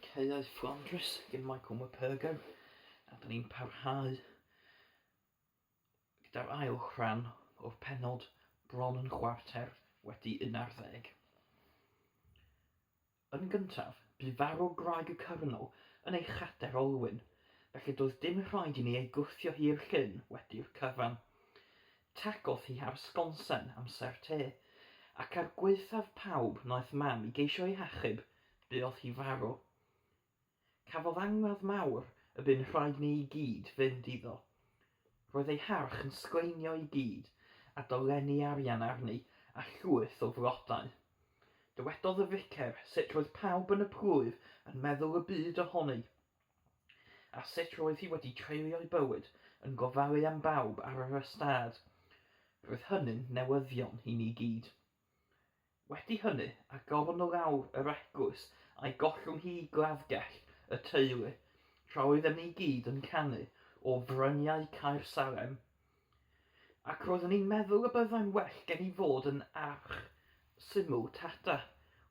Caeau Fflandrys gan Michael Morpurgo, a da ni'n parhau gyda'r ail rhan o'r Pennod bron yn chwarter wedi 11. Yn gyntaf, bu farw graig y Cyrnol yn ei chader olwyn, felly doedd dim rhaid i ni ei gwthio hi'r llyn wedi'r cyfan. Tagodd hi ar sgonsen amser te, ac ar gwaethaf pawb naeth mam i geisio ei hachub, buodd hi farw. Cafodd angladd mawr y bu'n rhaid ni i gyd fynd iddo. Roedd ei harch yn sgleinio i gyd, a dolenni arian arni a llwyth o flodau. Dywedodd y ficer sut roedd pawb yn y plwyf yn meddwl y byd ohoni, a sut roedd hi wedi treulio'i bywyd yn gofalu am bawb ar yr ystad. Roedd hynny'n newyddion i ni gyd. Wedi hynny, a gofon o lawr yr eglwys a'i gollwng hi gladdgell y teulu, tra oeddem ni gyd yn canu o fryniau Caer Salem. Ac roeddwn ni'n meddwl y byddai'n well gen i fod yn arch syml tata,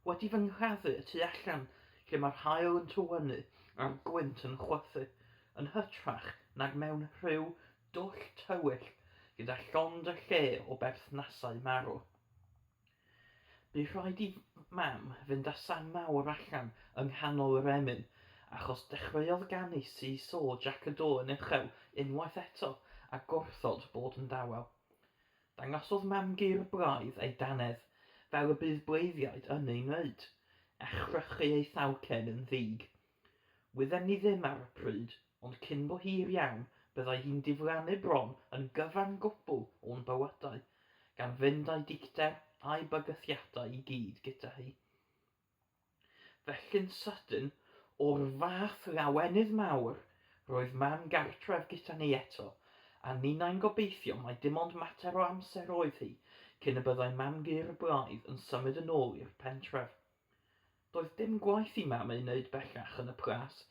wedi fy nghladdu y tu allan, lle mae'r haul yn tywynu a'r gwynt yn chwythu, yn hytrach nag mewn rhyw dwll tywyll gyda llond y lle o berthnasau marw. Bu rhaid i mam fynd â sam mawr allan yng nghanol yr emyn, achos dechreuodd ganu si so Jac y Do yn uchel unwaith eto a gwrthod bod yn dawel. Dangosodd mam gur braidd ei danedd, fel y bydd bleiddiaid yn ei wneud, a chrychu ei thawcen yn ddig. Wyddem ni ddim ar y pryd, ond cyn bo hir iawn, byddai hi'n diflannu bron yn gyfan gwbl o'n bywydau, gan fynd â'i dicter a'i bygythiadau i gyd gyda hi. Felly'n sydyn, o'r fath lawenydd mawr, roedd mam gartref gyda ni eto, a ninnau'n gobeithio mai dim ond mater o amser oedd hi, cyn y byddai mam gur braidd yn symud yn ôl i'r pentref. Doedd dim gwaith i mam ei wneud bellach yn y plas,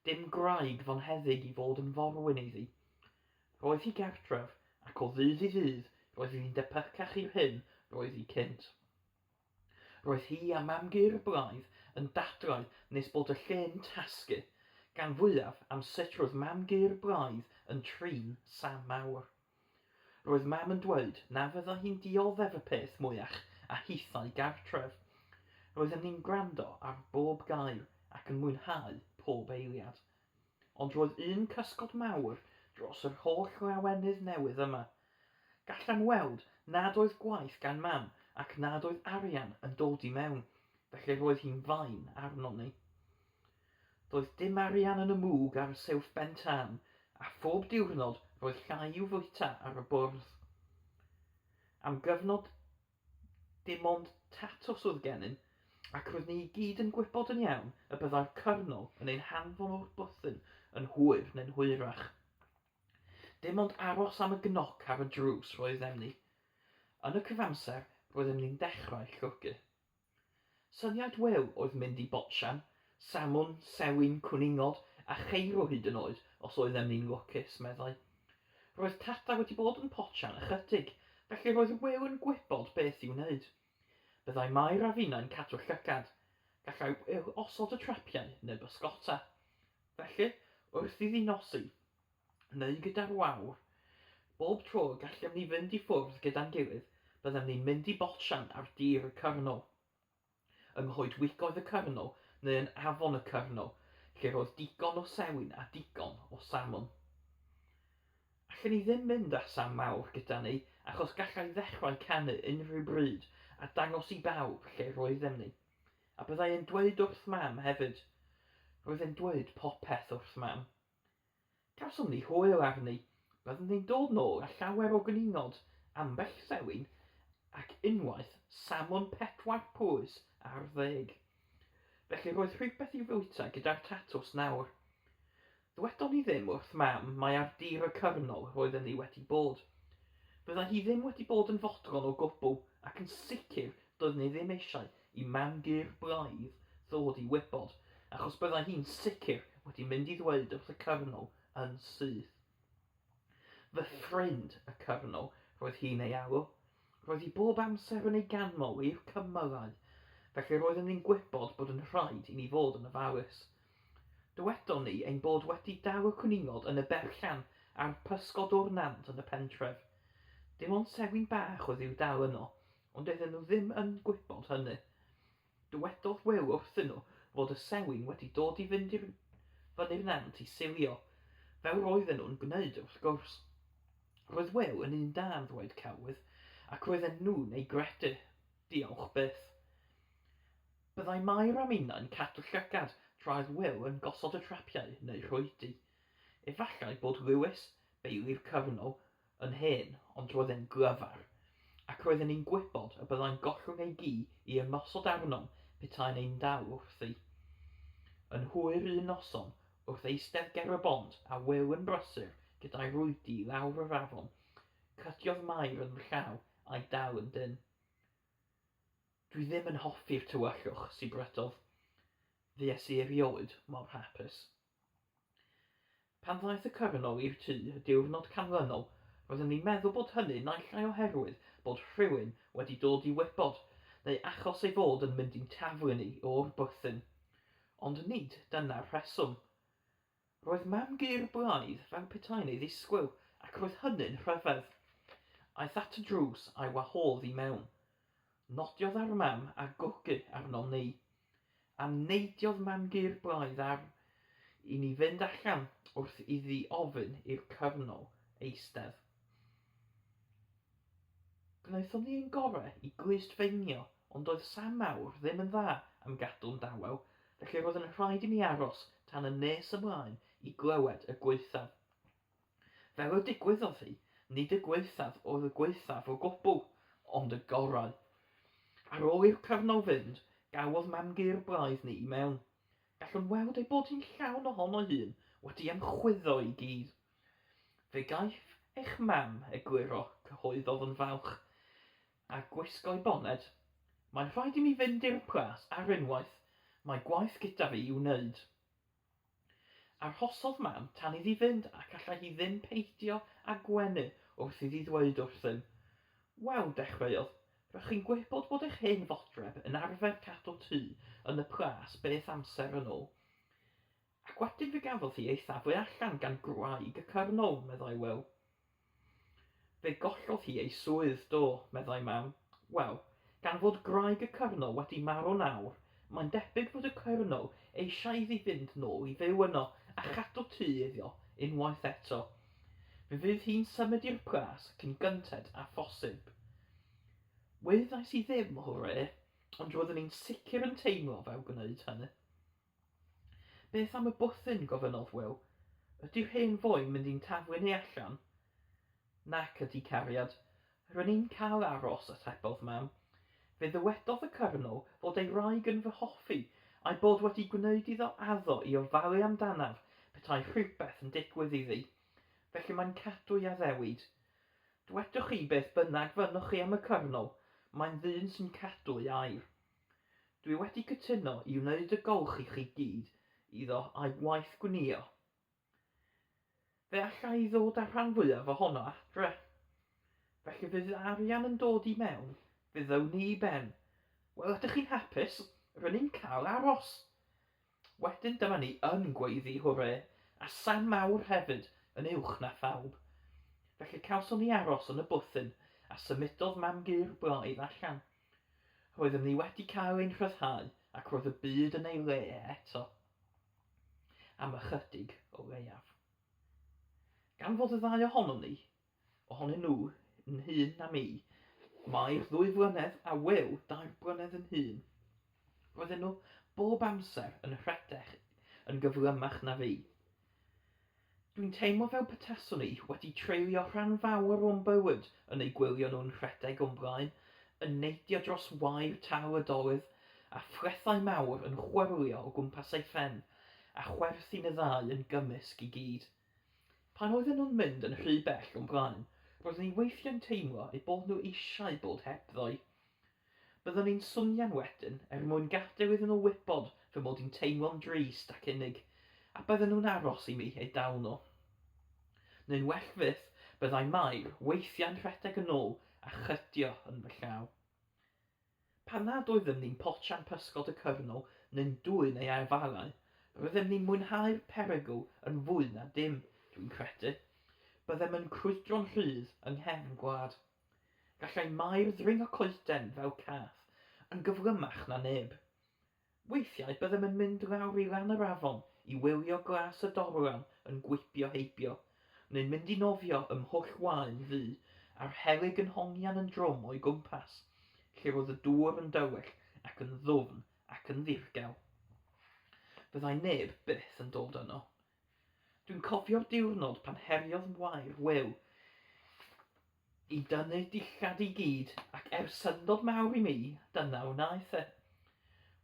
dim graig fonheddig i fod yn forwyn iddi. Roedd hi gartref, ac o ddydd i ddydd, roedd hi'n depycach i'r hyn roedd hi cynt. Roedd hi a mam gur braidd yn dadrau nes bod y lle'n tasgu, gan fwyaf am sut roedd mam gur braidd yn trin sam mawr. Roedd mam yn dweud na fydda hi'n dioddef y peth mwyach a hithau gartref. Roedden ni'n gwrando ar bob gair ac yn mwynhau pob eiliad. Ond roedd un cysgod mawr dros yr holl lawenydd newydd yma. Gallan weld nad oedd gwaith gan mam ac nad oedd arian yn dod i mewn, felly roedd hi'n fain arno ni. Doedd dim arian yn y mwg ar y silff ben tân, a phob diwrnod roedd llai i'w fwyta ar y bwrdd. Am gyfnod dim ond tatws oedd gennym, ac roedd ni i gyd yn gwybod yn iawn y byddai'r Cyrnol yn ein hanfon o'r bwthyn yn hwyr neu'n hwyrach. Dim ond aros am y gnoc ar y drws roeddem ni. Yn y cyfamser, roeddem ni'n dechrau llwgu. Syniad wel oedd mynd i botsian, samwn, sewin, cwningod a cheirw hyd yn oed os oeddem ni'n lwcus, meddai. Roedd tata wedi bod yn potsian ychydig, felly roedd wel yn gwybod beth i'w wneud. Byddai mae'r a finnau'n cadw llygad, gallai wel osod y trapiau neu bysgota. Felly, wrth iddi nosi, neu gyda'r wawr, bob tro gallem ni fynd i ffwrdd gyda'n gilydd, byddem ni'n mynd i botsian ar dir y Cyrnol. Yng nghoedwigoedd y Cyrnol neu yn afon y Cyrnol, lle roedd digon o sewin a digon o samwn. Allen ni ddim mynd â sam mawr gyda ni, achos gallai ddechrau canu unrhyw bryd a dangos i bawb lle roeddem ni. A byddai e'n dweud wrth mam hefyd. Roedd e'n dweud popeth wrth mam. Gawsom ni hwyl arni, byddwn ni'n dod nôl a llawer o gwningod, ambell sewin, ac unwaith samwn pedwar pwys ar 10. Felly roedd rhywbeth i'w fwyta gyda'r tatws nawr. Ddwedon ni ddim wrth mam mai ar dir y Cyrnol roedden ni wedi bod. Byddai hi ddim wedi bod yn fodlon o gwbl, ac yn sicr doedd ni ddim eisiau i mam gur braidd ddod i wybod, achos byddai hi'n sicr wedi mynd i ddweud wrth y Cyrnol yn syth. Fy ffrind y Cyrnol roedd hi'n ei alw. Roedd hi bob amser yn ei ganmol i'r cymylau, felly roedden ni'n gwybod bod yn rhaid i ni fod yn ofalus. Dywedon ni ein bod wedi daw y cwningod yn y berllan a'r pysgod o'r nant yn y pentref. Dim ond sewin bach oedd i'w dal yno, ond oedden nhw ddim yn gwybod hynny. Dywedodd Will wrthyn nhw fod y sewin wedi dod i fynd fyny'r nant i silio, fel roedden nhw'n gwneud wrth gwrs. Roedd Will yn un da yn ddweud celwydd, ac roedden nhw'n ei gredu. Diolch byth. Byddai Mae'r am unau'n cadw llygad traedd Will yn gosod y trapiau neu rhwydi. Efallai bod Lewis, beili'r cyfnol, yn hen, ond roedd e'n glyfar, ac roedden ni'n gwybod y byddai'n gollwng ei gi i ymosod arnom petai'n ein dal wrthi. Yn hwyr un noson, wrth eistedd ger y bont a Will yn brysur gyda'i rwydi lawr yr afon, cytiodd Mae'r yn llaw a'i dal yn dyn. Dwi ddim yn hoffi'r tywyllwch, si brydodd. Ddies i eriolwyd mor hapus. Pan ddaeth y cyfnol i'r tŷ y diwrnod canlynol, roedden ni'n meddwl bod hynny naill ai oherwydd bod rhywun wedi dod i wybod, neu achos ei fod yn mynd i'n taflu ni o'r bwthyn. Ond nid dyna'r rheswm. Roedd mam gur blaidd fel petai'n ei ddisgwyl, ac roedd hynny'n rhyfedd. Aeth at y drws a'i wahodd i mewn. Nodiodd ar mam a gwgu arnom ni. A neidiodd mam gur blaidd ar i ni fynd allan wrth iddi ofyn i'r cyfnol eistedd. Gwnaethon ni ein gorau i glustfeinio, ond oedd Sam mawr ddim yn dda am gadw'n dawel, felly roedd yn rhaid i ni aros tan y nes ymlaen i glywed y gweithaf. Fel y digwyddodd hi, nid y gweithaf oedd y gweithaf o gwbl, ond y gorau. Ar ôl i'r cyfnol fynd, gawodd mam gur blaidd ni i mewn. Gallwn weld ei bod hi'n llawn ohono hun wedi ymchwyddo i gyd. Fe gaiff eich mam egluro, cyhoeddodd yn falch, a gwisgo'i boned. Mae'n rhaid i mi fynd i'r plas ar unwaith, mae gwaith gyda fi i'w wneud. Arhosodd mam tan iddi fynd ac allai hi ddim peidio a gwenu wrth iddi ddweud wrthym. Wel, dechreuodd, rydych chi'n gwybod bod eich hen fodreb yn arfer cadw tŷ yn y plas beth amser yn ôl. Ac wedyn fe gafodd hi ei thaflu allan gan gwraig y cyrnol, meddai Will. Fe gollodd hi ei swydd do, meddai mam. Wel, gan fod gwraig y cyrnol wedi marw nawr, mae'n debyg fod y cyrnol eisiau iddi fynd nôl i fyw yno a chadw tŷ iddio unwaith eto. Fe fydd hi'n symud i'r plas cyn gynted a phosib. Wyddais i ddim hwre, ond roeddwn ni'n sicr yn teimlo fel gwneud hynny. Beth am y bwthyn, gofynnodd Will? Ydy'r hen foi'n mynd i'n taflu ni allan? Nac ydi cariad. Rydyn ni'n cael aros, atebodd mam. Fe ddywedodd y cyrnol fod ei wraig yn fy hoffi a'i bod wedi gwneud iddo addo i ofalu amdanaf petai rhywbeth yn digwydd iddi. Felly mae'n cadw i addewid. Dwedwch chi beth bynnag fynnwch chi am y cyrnol, mae'n ddyn sy'n cadw i air. Dwi wedi cytuno i wneud y golch i chi gyd iddo a'i waith gwnïo. Fe allai i ddod ar rhan fwyaf ohono adre. Felly fydd arian yn dod i mewn, fe ddawn ni i ben. Wel, ydych chi'n hapus? Rydyn ni'n cael aros. Wedyn dyma ni yn gweiddi hwre, a Sam mawr hefyd yn uwch na phawb. Felly cawson ni aros yn y bwthyn, a symudodd mam gur blaidd allan. Roeddwn ni wedi cael ein rhyddhau, ac roedd y byd yn ei le eto. Am ychydig o leiaf. Gan fod y ddau ohonyn nhw yn hŷn na mi, Mae'r 2 flynedd a Will 2 blynedd yn hŷn. Roedden nhw bob amser yn rhedeg yn gyflymach na fi. Dwi'n teimlo fel petaswn ni wedi treulio rhan fawr o'n bywyd yn ei gwylio nhw'n rhedeg o'n blaen, yn neidio dros wair tal y dolydd, a ffrethau mawr yn chwyrlio o gwmpas ei phen, a chwerthu'n y ddau yn gymysg i gyd. Pan oedden nhw'n mynd yn rhy bell o'n blaen, roedden ni weithio'n teimlo eu bod nhw eisiau bod hebddoi. Byddwn ni'n swnio'n wedyn mwyn gadael iddyn nhw wybod fy mod i'n teimlo'n drist ac unig, a bydden nhw'n aros i mi ei dal nhw. Neu'n well fyth, byddai Mae'r weithiau'n rhedeg yn ôl a chydio yn fy llaw. Pan nad oeddwn ni'n potsian pysgod y cyrnol neu'n dwyn ei afalau, Roeddem ni'n mwynhau'r perygl yn fwy na dim, dwi'n credu. Byddem yn crwydro'n rhydd yng nghefn gwlad. Gallai Mae'r ddring o coeden fel cath yn gyflymach na neb. Weithiau byddem yn mynd lawr i lan yr afon i wylio glas y dorlan yn gwipio heibio, neu'n mynd i nofio ym mhwll waen ddu a'r helyg yn hongian yn drwm o'i gwmpas, lle roedd y dŵr yn dywyll ac yn ddwfn ac yn ddirgel. Byddai neb byth yn dod yno. Dwi'n cofio'r diwrnod pan heriodd Mae'r wyl i dynnu dillad i gyd ac syndod mawr i mi, dyna wnaeth e.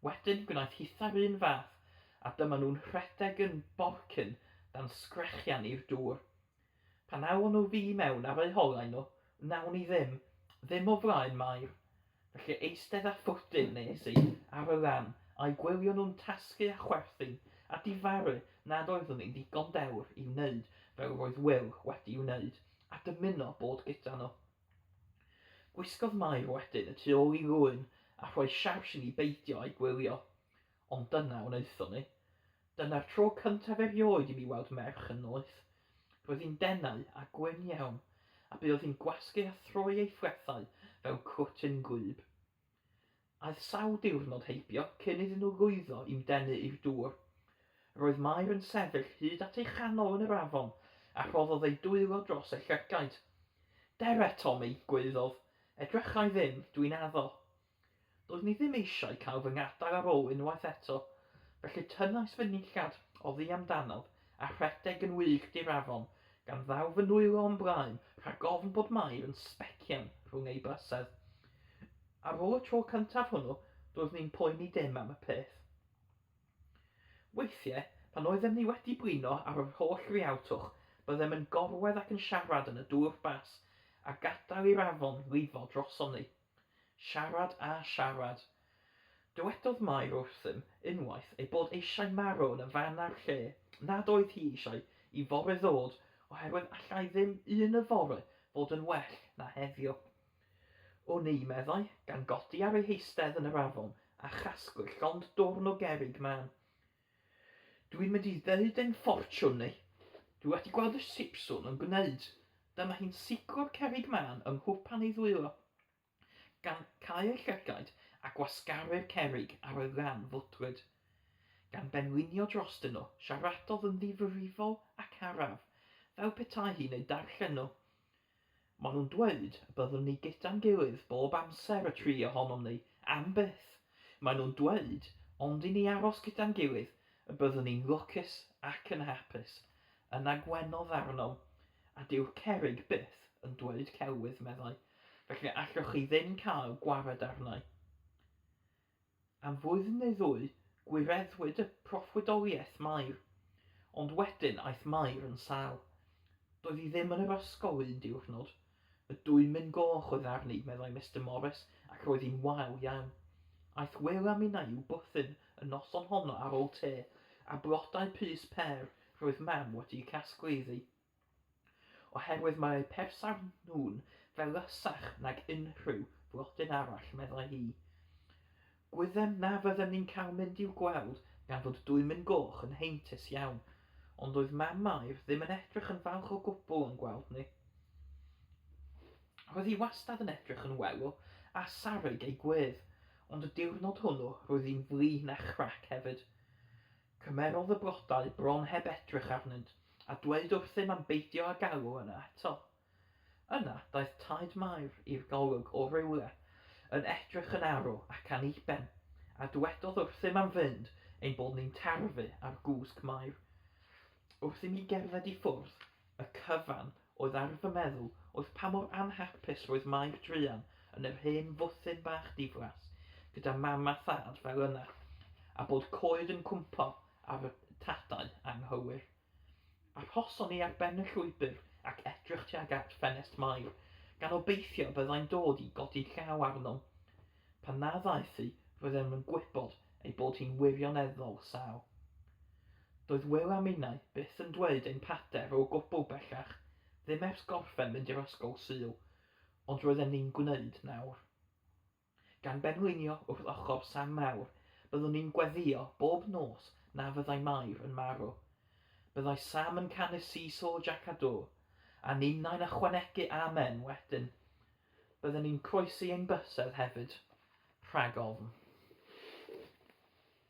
Wedyn gwnaeth hitha'r un fath, a dyma nhw'n rhedeg yn borcyn dan sgrechian i'r dŵr. Pan awn nhw fi mewn ar eu holau nhw, nawn ni ddim o flaen Mae'r. Felly eistedd a ffwtyn nes i ar y lan a'i gwylio nhw'n tasgu a chwerthin a difaru nad oeddwn ni'n digon dewr i wneud fel roedd Wil wedi wneud a dymuno bod gyda nhw. Gwisgodd Mae'r wedyn y tu ôl i rwyn a rhoi siaws i ni beidio a'i gwylio. Ond dyna wnaethon ni. Dyna'r tro cyntaf erioed i mi weld merch yn noeth. Roedd hi'n denau a gwyn iawn, a bydd hi'n gwasgu a throi ei ffrethau fel cwtyn gwyb. Aeth sawl diwrnod heibio cyn iddyn nhw lwyddo i'w denu i'r dŵr. Roedd Mae'r yn sefyll hyd at ei chanol yn yr afon, a rhoddodd ei dwylo dros ei llygaid. Dere, Tommy, gwaeddodd, edrychai ddim, dwi'n addo. Doedd ni ddim eisiau cael fy ngadael ar ôl unwaith eto, felly tynnais fy nillad oddi amdanodd a rhedeg yn wyllt i'r afon, gan ddaw fy nwylo o'n blaen rhag ofn bod Mae'r yn sbecian rhwng ei bysedd. Ar ôl y tro cyntaf hwnnw, doedd ni'n poeni dim am y peth. Weithiau, pan oeddem ni wedi blino ar yr holl riawtwch, byddem yn gorwedd ac yn siarad yn y dŵr bas, a gadael i'r afon lifo droson ni. Siarad a siarad. Dywedodd Mae'r wrthym unwaith ei bod eisiau marw yn y fan ar lle, nad oedd hi eisiau i fore ddod, oherwydd allai ddim un y fore fod yn well na heddiw. O ni, meddai, gan godi ar ei heistedd yn yr afon a chasglu llond dwrn o gerig man. Dwi'n mynd i ddeud ein ffortiwn ni. Dwi wedi gweld y sipswn yn gwneud. Dyma hi'n sicro'r cerig man yng nghwpan ei ddwylo. Gan cael ei llygaid a gwasgaru'r cerig ar y lan fwtrwyd. Gan benlinio drostyn nhw, siaradodd yn ddifrifol ac araf, fel petai hi'n ei darllen nhw. Maen nhw'n dweud y byddwn ni gyda'n gilydd bob amser y tri ohonom ni, am byth. Maen nhw'n dweud, ond i ni aros gyda'n gilydd, y byddwn ni'n lwcus ac yn hapus, yn agwenodd arnom, a dyw'r cerig byth yn dweud celwydd, meddai. Felly allwch chi ddim cael gwared arnau. Am flwyddyn neu ddwy, gwireddwyd y proffwydoliaeth Mae'r, ond wedyn aeth Mae'r yn sâl. Doedd hi ddim yn yr ysgol un diwrnod. Y 2 mynd goch oedd arni, meddai Mr Morris, ac roedd hi'n wael iawn. Aeth Wil am unai i'w bwthyn y noson honno ar ôl te, a blodau pys per roedd mam wedi'i casglu iddi. Oherwydd mae persawr nhw'n felysach nag unrhyw flodyn arall, meddai hi. Gwyddem na fyddem ni'n cael mynd i'w gweld gan fod 2 mynd goch yn heintus iawn, ond oedd mam Mae'r ddim yn edrych yn falch o gwbl yn gweld ni. Roedd hi wastad yn edrych yn wel a sarig ei gwedd, ond y diwrnod hwnnw roedd hi'n flin a chrac hefyd. Cymerodd y blodau bron heb edrych arnynt, a dweud wrthym am beidio a galw yna eto. Yna daeth taid Mae'r i'r golwg o rywle, yn edrych yn arw ac aniben, a dywedodd wrthym am fynd ein bod ni'n tarfu ar gwsg Mae'r. Wrthym i gerdded i ffwrdd, y cyfan oedd ar fy meddwl oedd pa mor anhapus roedd Mae'r druan yn yr hen fwthyn bach diflas, gyda mam a thad fel yna, a bod coed yn cwmpo ar y tadau anghywir. Arhoson ni ar ben y llwybr ac edrych tuag at ffenest Mae'r, gan obeithio byddai'n dod i godi llaw arnom. Pan na ddaeth hi, roeddem yn gwybod ei bod hi'n wirioneddol sawl. Doedd Wil am unai byth yn dweud ein pader o gwbl bellach, ddim ers gorffen mynd i'r ysgol Sul, ond roedden ni'n gwneud nawr. Gan benlinio wrth ochr Sam Mawr, byddwn ni'n gweddio bob nos na fyddai mae'r yn marw. Byddai Sam yn canu Seesaw Jack a Do, a ninnau'n ychwanegu amen wedyn. Byddwn ni'n croesi ein bysedd hefyd, rhag ofn.